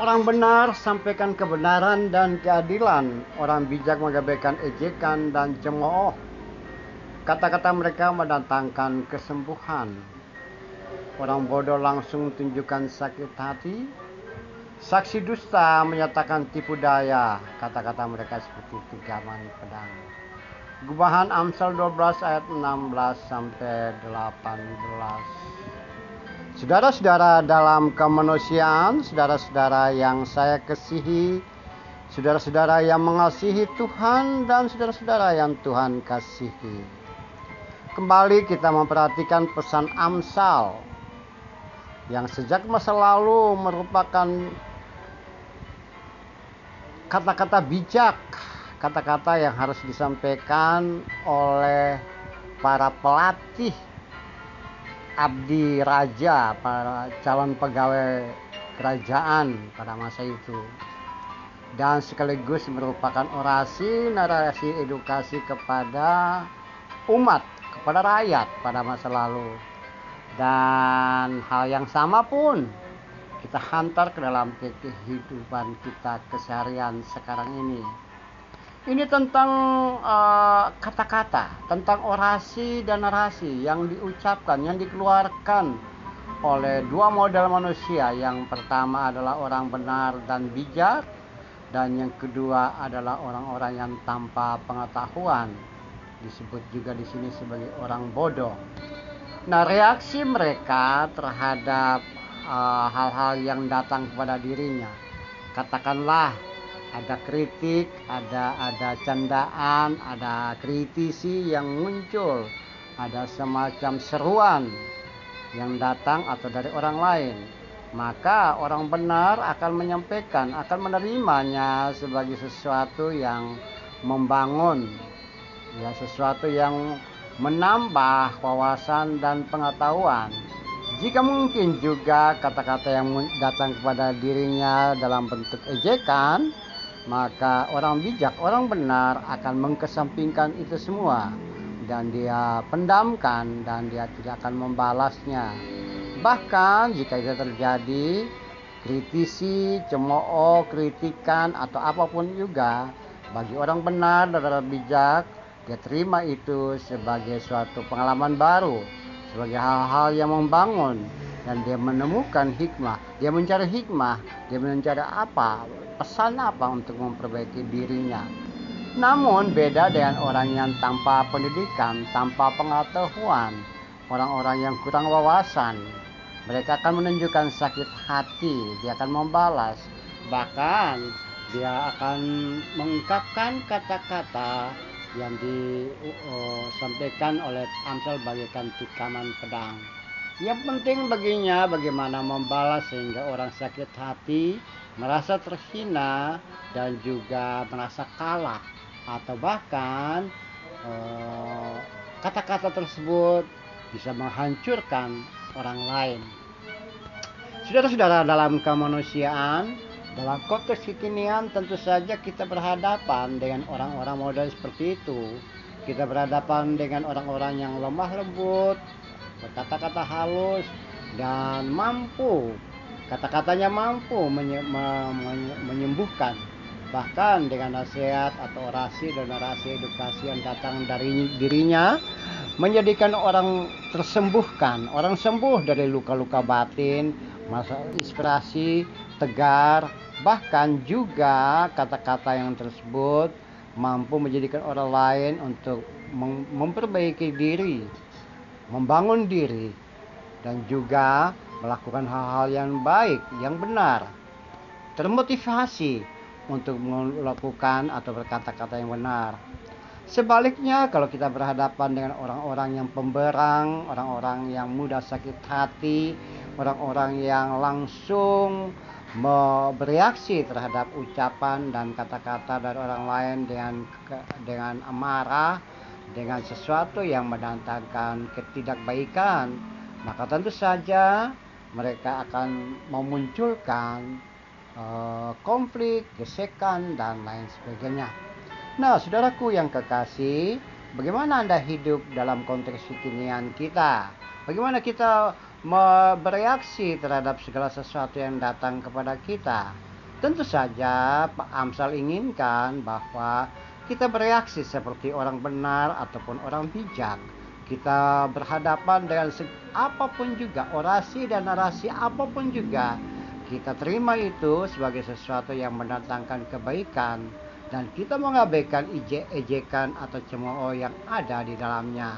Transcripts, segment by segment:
Orang benar sampaikan kebenaran dan keadilan. Orang bijak mengabaikan ejekan dan cemooh. Kata-kata mereka mendatangkan kesembuhan. Orang bodoh langsung tunjukkan sakit hati. Saksi dusta menyatakan tipu daya. Kata-kata mereka seperti tigaman pedang. Gubahan Amsal 12 ayat 16 sampai 18. Saudara-saudara dalam kemanusiaan, saudara-saudara yang saya kasihi, saudara-saudara yang mengasihi Tuhan, dan saudara-saudara yang Tuhan kasihi. Kembali kita memperhatikan pesan Amsal yang sejak masa lalu merupakan kata-kata bijak, kata-kata yang harus disampaikan oleh para pelatih abdi raja, para calon pegawai kerajaan pada masa itu, dan sekaligus merupakan orasi narasi edukasi kepada umat, kepada rakyat pada masa lalu. Dan hal yang sama pun kita hantar ke dalam kehidupan kita keseharian sekarang ini. Ini tentang kata-kata, tentang orasi dan narasi yang diucapkan, yang dikeluarkan oleh dua model manusia. Yang pertama adalah orang benar dan bijak, dan yang kedua adalah orang-orang yang tanpa pengetahuan, disebut juga di sini sebagai orang bodoh. Nah, reaksi mereka terhadap hal-hal yang datang kepada dirinya, katakanlah ada kritik, ada candaan, ada kritisi yang muncul, ada semacam seruan yang datang atau dari orang lain, maka orang benar akan menyampaikan, akan menerimanya sebagai sesuatu yang membangun, ya, sesuatu yang menambah wawasan dan pengetahuan. Jika mungkin juga kata-kata yang datang kepada dirinya dalam bentuk ejekan, maka orang bijak, orang benar akan mengkesampingkan itu semua, dan dia pendamkan, dan dia tidak akan membalasnya. Bahkan jika itu terjadi, kritisi, cemooh, kritikan, atau apapun juga, bagi orang benar dan orang bijak, dia terima itu sebagai suatu pengalaman baru, sebagai hal-hal yang membangun, dan dia menemukan hikmah, dia mencari hikmah, dia mencari apa, pesan apa untuk memperbaiki dirinya. Namun beda dengan orang yang tanpa pendidikan, tanpa pengetahuan, orang-orang yang kurang wawasan. Mereka akan menunjukkan sakit hati, dia akan membalas, bahkan dia akan mengungkapkan kata-kata yang disampaikan oleh Amsal bagaikan tikaman pedang. Yang penting baginya bagaimana membalas sehingga orang sakit hati, merasa terhina, dan juga merasa kalah, atau bahkan kata-kata tersebut bisa menghancurkan orang lain. Saudara-saudara dalam kemanusiaan, dalam konteks kekinian tentu saja kita berhadapan dengan orang-orang model seperti itu. Kita berhadapan dengan orang-orang yang lemah lembut, berkata-kata halus, dan mampu, kata-katanya mampu menyembuhkan. Bahkan dengan nasihat atau orasi dan narasi edukasi yang datang dari dirinya, menjadikan orang tersembuhkan, orang sembuh dari luka-luka batin, masalah inspirasi, tegar. Bahkan juga kata-kata yang tersebut mampu menjadikan orang lain untuk memperbaiki diri, membangun diri, dan juga melakukan hal-hal yang baik, yang benar, termotivasi untuk melakukan atau berkata-kata yang benar. Sebaliknya, kalau kita berhadapan dengan orang-orang yang pemberang, orang-orang yang mudah sakit hati, orang-orang yang langsung bereaksi terhadap ucapan dan kata-kata dari orang lain dengan amarah, dengan sesuatu yang mendatangkan ketidakbaikan, maka tentu saja mereka akan memunculkan konflik, gesekan, dan lain sebagainya. Nah, saudaraku yang kekasih, bagaimana Anda hidup dalam konteks kekinian kita? Bagaimana kita bereaksi terhadap segala sesuatu yang datang kepada kita? Tentu saja Pak Amsal inginkan bahwa kita bereaksi seperti orang benar ataupun orang bijak. Kita berhadapan dengan apapun juga, orasi dan narasi apapun juga, kita terima itu sebagai sesuatu yang mendatangkan kebaikan, dan kita mengabaikan ejekan atau cemooh yang ada di dalamnya.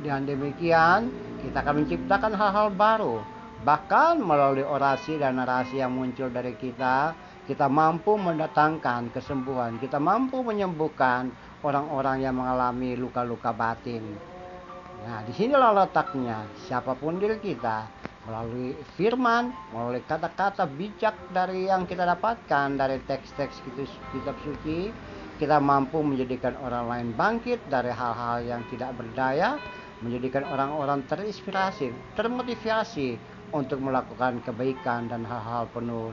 Dan demikian kita akan menciptakan hal-hal baru. Bahkan melalui orasi dan narasi yang muncul dari kita mampu mendatangkan kesembuhan, kita mampu menyembuhkan orang-orang yang mengalami luka-luka batin. Nah, disinilah letaknya, siapapun diri kita, melalui firman, melalui kata-kata bijak dari yang kita dapatkan dari teks-teks kitab suci, kita mampu menjadikan orang lain bangkit dari hal-hal yang tidak berdaya, menjadikan orang-orang terinspirasi, termotivasi untuk melakukan kebaikan dan hal-hal penuh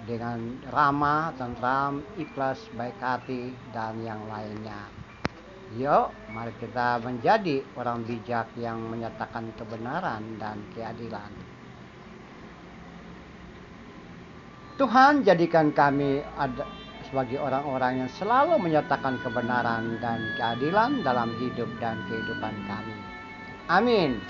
dengan ramah, tentram, ikhlas, baik hati, dan yang lainnya. Yuk, mari kita menjadi orang bijak yang menyatakan kebenaran dan keadilan. Tuhan, jadikan kami sebagai orang-orang yang selalu menyatakan kebenaran dan keadilan dalam hidup dan kehidupan kami. Amin.